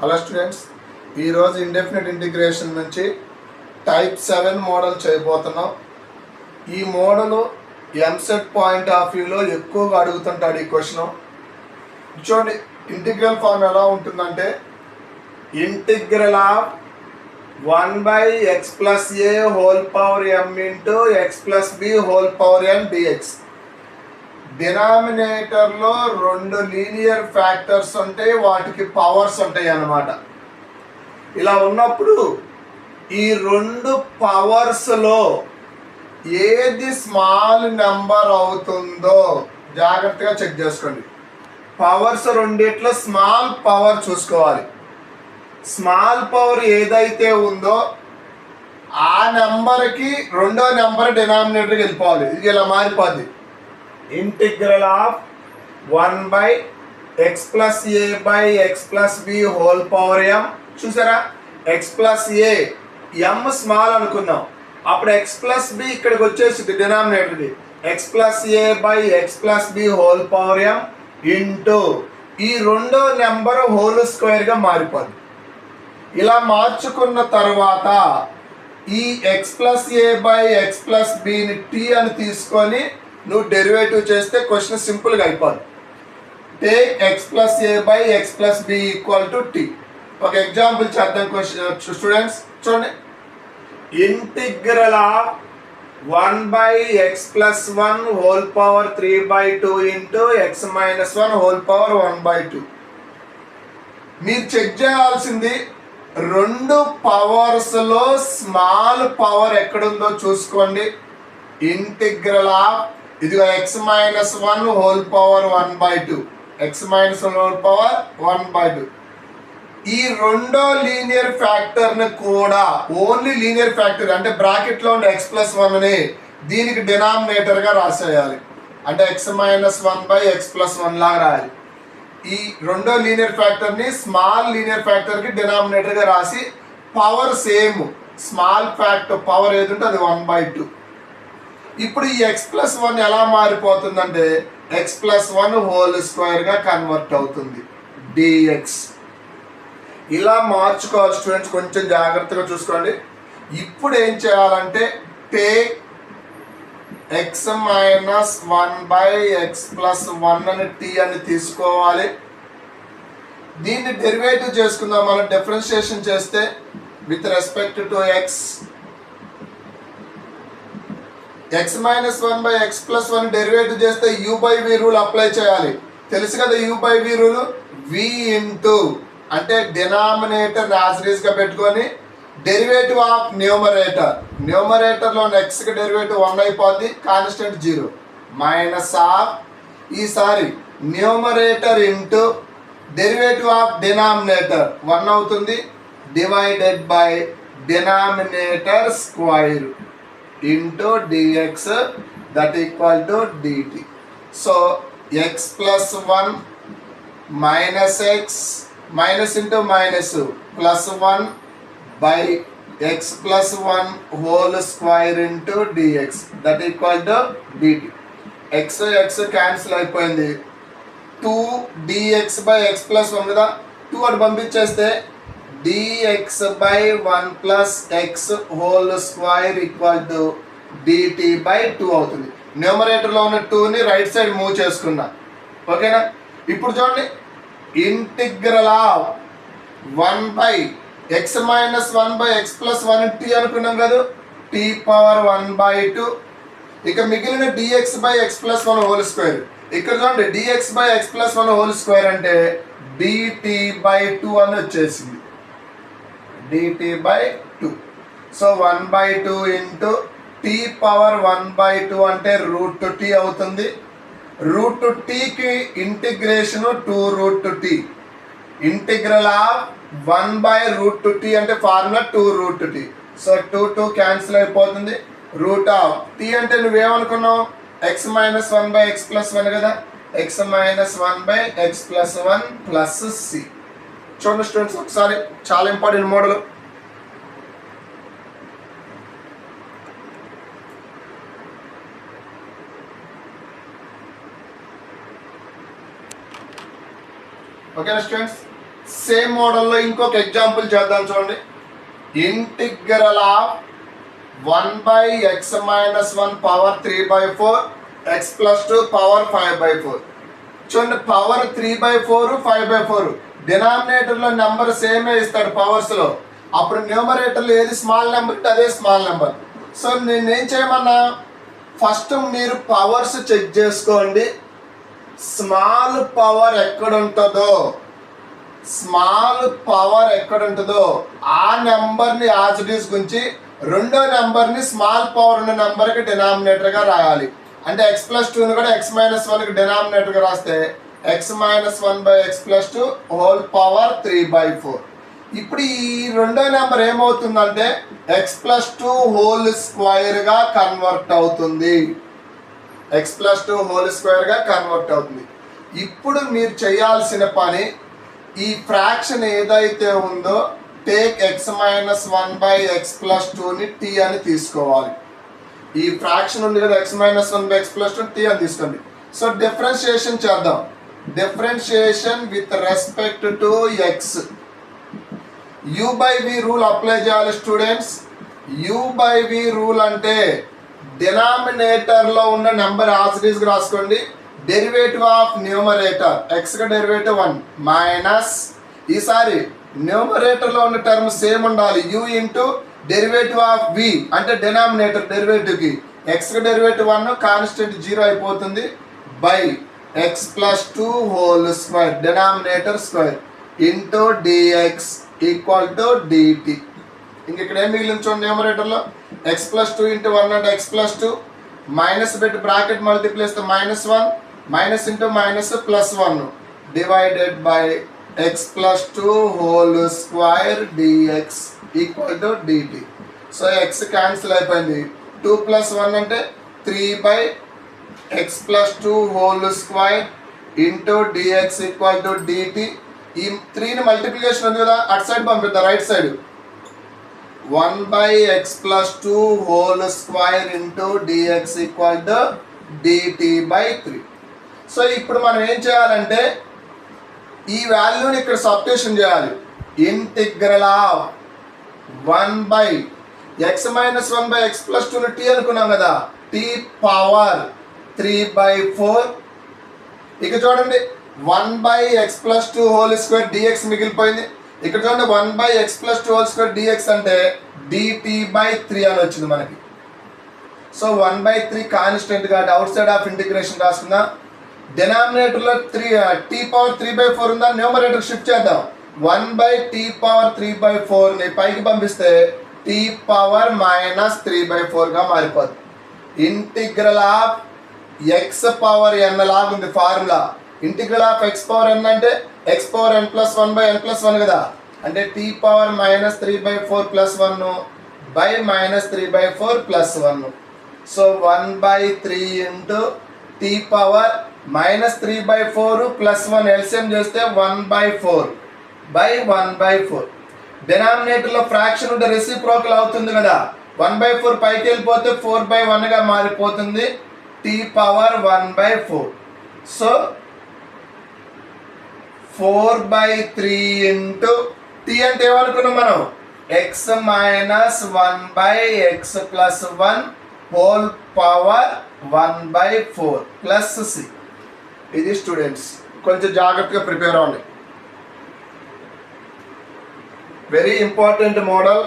Hello students, ఈరోజు indefinite integration నుంచి type 7 model చేయబోతున్నాం. ఈ మోడల్ ఎంసెట్ పాయింట్ ఆఫ్ వ్యూలో ఎక్కువగా అడుగుతుంటాడు ఈ క్వశ్చన్. చూడండి, ఇంటిగ్రల్ ఫార్మ్ ఎలా ఉంటుందంటే integral of 1/x plus a whole power m into x plus b whole power n dx. డినామినేటర్లో రెండు లీనియర్ ఫ్యాక్టర్స్ ఉంటాయి, వాటికి పవర్స్ ఉంటాయి అన్నమాట. ఇలా ఉన్నప్పుడు ఈ రెండు పవర్స్లో ఏది స్మాల్ నెంబర్ అవుతుందో జాగ్రత్తగా చెక్ చేసుకోండి. పవర్స్ రెండిట్లో స్మాల్ పవర్ చూసుకోవాలి. స్మాల్ పవర్ ఏదైతే ఉందో ఆ నెంబర్కి రెండో నెంబర్ డినామినేటర్కి వెళ్ళిపోవాలి. ఇది ఇలా మారిపోద్ది. Integral of 1/x plus a by x plus b whole power m. చూసారా, x plus a m small అనుకుందాం. అప్పుడు x plus b ఇక్కడికి వచ్చేసింది డినామినేటర్కి. x plus a by x plus b whole power m into ఈ రెండో number whole స్క్వేర్గా మారిపోద్ది. ఇలా మార్చుకున్న తర్వాత ఈ x plus a by x plus bని t అని తీసుకొని నువ్వు డెరివేటివ్ చేస్తే క్వశ్చన్ సింపుల్గా అయిపోద్ది. Take x plus a by x plus b equal to t. ఒక ఎగ్జాంపుల్ చేద్దాం. క్వశ్చన్ స్టూడెంట్స్ చూడండి, integral of 1/x plus 1 whole power 3/2 into x minus 1 whole power 1/2. మీరు చెక్ చేయాల్సింది రెండు పవర్స్లో స్మాల్ పవర్ ఎక్కడుందో చూసుకోండి. ఇంటిగ్రల్ ఆఫ్ ఇదిగో x minus 1 whole power 1/2, x minus 1 whole power 1/2. ఈ రెండో లీనియర్ ఫ్యాక్టర్ని కూడా ఓన్లీ లీనియర్ ఫ్యాక్టర్ అంటే బ్రాకెట్లో ఉండే x plus 1ని దీనికి డినామినేటర్గా రాసేయాలి. అంటే x minus 1/x plus 1 లాగా రాయాలి. ఈ రెండో లీనియర్ ఫ్యాక్టర్ని స్మాల్ లీనియర్ ఫ్యాక్టర్కి డినామినేటర్గా రాసి power same small factor power ఏది ఉంటే అది 1/2. ఇప్పుడు ఈ x plus 1 ఎలా మారిపోతుందంటే x plus 1 హోల్ స్క్వేర్గా కన్వర్ట్ అవుతుంది dx. ఇలా మార్చుకోవాలి స్టూడెంట్స్, కొంచెం జాగ్రత్తగా చూసుకోండి. ఇప్పుడు ఏం చేయాలంటే take x minus 1/x plus 1 అని t అని తీసుకోవాలి. దీన్ని డెరివేటివ్ చేసుకుందాం. మనం డిఫరెన్షియేషన్ చేస్తే with respect to x minus 1/x plus 1 derivative చేస్తే u/v రూల్ అప్లై చేయాలి. తెలుసు కదా u/v రూల్. v ఇంటూ అంటే డినామినేటర్ యాజ్ గా పెట్టుకొని డెరివేటివ్ ఆఫ్ న్యూమరేటర్లో నెక్స్ట్కి డెరివేటివ్ 1 అయిపోద్ది, కాన్స్టెంట్ 0 మైనస్ ఆఫ్ ఈసారి numerator into derivative of denominator 1 అవుతుంది, divided by denominator square into dx that equal to dt. So x plus 1 minus x minus into minus plus 1 by x plus 1 whole square into dx that equal to dt. x cancel అయిపోయింది. 2 dx by x plus 1 కదా, 2 అటు పంపించేస్తే dx by 1 plus x whole square equal to dt by 2 అవుతుంది. న్యూమరేటర్లో ఉన్న 2ని right side move చేసుకున్నా. ఓకేనా? ఇప్పుడు చూడండి, integral of 1/x minus 1/x plus 1 t అనుకున్నాం కదా, t పవర్ 1/2. ఇక మిగిలిన dx by x plus 1 whole square. ఇక్కడ చూడండి, dx by x plus 1 whole square అంటే dt బై 2 అని వచ్చేసింది. dt by 2. So 1/2 into t power 1/2 అంటే √t అవుతుంది. √tకి integration 2√t. Integral of 1/√t అంటే ఫార్ములా 2√t. సో 2 క్యాన్సిల్ అయిపోతుంది. రూట్ ఆఫ్ t అంటే నువ్వేమనుకున్నావు, x minus 1/x plus 1 కదా, x minus 1/x plus 1 plus c. చూడండి students, ఒకసారి చాలా ఇంపార్టెంట్ మోడల్. ఓకేనా స్టూడెంట్స్? సేమ్ మోడల్లో ఇంకొక ఎగ్జాంపుల్ చేద్దాం చూడండి. Integral of 1/x-1 power 3/4 x+2 power 5/4. చూడండి, పవర్ 3/4 5/4 డినామినేటర్లో నెంబర్ సేమే ఇస్తాడు పవర్స్లో. అప్పుడు న్యూమరేటర్లో ఏది స్మాల్ నెంబర్ ఉంటే అదే స్మాల్ నెంబర్. సో నేనేం చేయమన్నా, ఫస్ట్ మీరు పవర్స్ చెక్ చేసుకోండి. స్మాల్ పవర్ ఎక్కడుంటుందో ఆ నెంబర్ని యాజ్ ఇట్ ఈస్ గురించి రెండో నెంబర్ని స్మాల్ పవర్ ఉన్న నెంబర్కి డినామినేటర్గా రాయాలి. అంటే x+2ని కూడా x-1కి డినామినేటర్గా రాస్తే x-1/x+2 హోల్ పవర్ 3/4. ఇప్పుడు ఈ రెండో నెంబర్ ఏమవుతుందంటే x+2 హోల్ స్క్వేర్గా కన్వర్ట్ అవుతుంది. ఇప్పుడు మీరు చేయాల్సిన పని, ఈ ఫ్రాక్షన్ ఏదైతే ఉందో టేక్ x-1/x+2ని t అని తీసుకోవాలి. ఈ ఫ్రాక్షన్ ఉంది కదా x-1/x+2 t అని తీసుకోండి. సో డిఫరెన్షియేషన్ చేద్దాం. Differentiation with respect to x. u/v rule apply చేయాలి స్టూడెంట్స్. u/v రూల్ అంటే డినామినేటర్లో ఉన్న నెంబర్ యాజ్ రాసుకోండి. డెరివేటివ్ ఆఫ్ న్యూమరేటర్ x కి డెరివేటివ్ 1 మైనస్, ఈసారి న్యూమరేటర్లో ఉన్న టర్మ్ సేమ్ ఉండాలి, u into derivative of v అంటే డినామినేటర్ డెరివేటివ్కి x కి డెరివేటివ్ 1 కాన్స్టెంట్ 0 అయిపోతుంది by x+2 whole square denominator square into dx equal to dt. ఇంక ఇక్కడ ఏం మిగిలింది చూడండి, న్యూమరేటర్లో x+2 ఇంటూ 1 అంటే x+2 మైనస్ పెట్టి బ్రాకెట్ మల్టిప్లై చేస్తే -1 minus into minus +1 divided by x+2 whole square dx equal to dt. So x cancel అయిపోయింది. 2 + 1 అంటే 3/x+2 whole square into dx equal to dt. ఈ 3ని మల్టిప్లికేషన్ ఉంది కదా, అటు సైడ్ పంపిద్దాం, right side 1/x+2 whole square into dx equal to dt/3. So ఇప్పుడు మనం ఏం చేయాలంటే ఈ వాల్యూని ఇక్కడ సబ్స్టిట్యూషన్ చేయాలి. ఇంటిగ్రల్ ఆఫ్ 1/x-1/x+2ని t అనుకున్నాం కదా, t పవర్ 3/4. ఇక చూడండి 1/x+2 హోల్ స్క్వేర్ dx మిగిలిపోయింది. ఇక్కడ చూడండి 1/x+2 హోల్ స్క్వేర్ dx అంటే dt/3 అని వచ్చింది మనకి. సో 1/3 కాన్స్టెంట్ కాబట్టి అవుట్ సైడ్ ఆఫ్ ఇంటిగ్రేషన్ రాసుకుందాం. డినామినేటర్లో t పవర్ 3/4 ఉందా, న్యూమరేటర్ షిఫ్ట్ చేద్దాం. 1/t పవర్ 3/4ని పైకి పంపిస్తే t పవర్ -3/4గా మారిపోతుంది. Integral of x power n లాగుంది formula. Integral of x power n అంటే x పవర్ n+1/n+1 కదా, అంటే t power -3/4 +1 by -3/4 +1. So 1/3 into t power -3/4 +1 LCM చేస్తే 1/4 బై 1/4. డినామినేటర్లో ఫ్రాక్షన్ ఉంటే రెసిప్రోకల్ అవుతుంది కదా, 1/4 పైకి వెళ్ళిపోతే 4/1గా మారిపోతుంది, t power 1/4. So 4/3 into t అంటే ఏమనుకున్నాం మనం, x - 1/x+1 whole power 1/4 plus c. ఇది స్టూడెంట్స్ కొంచెం జాగ్రత్తగా ప్రిపేర్ అవ్వండి. Very important model.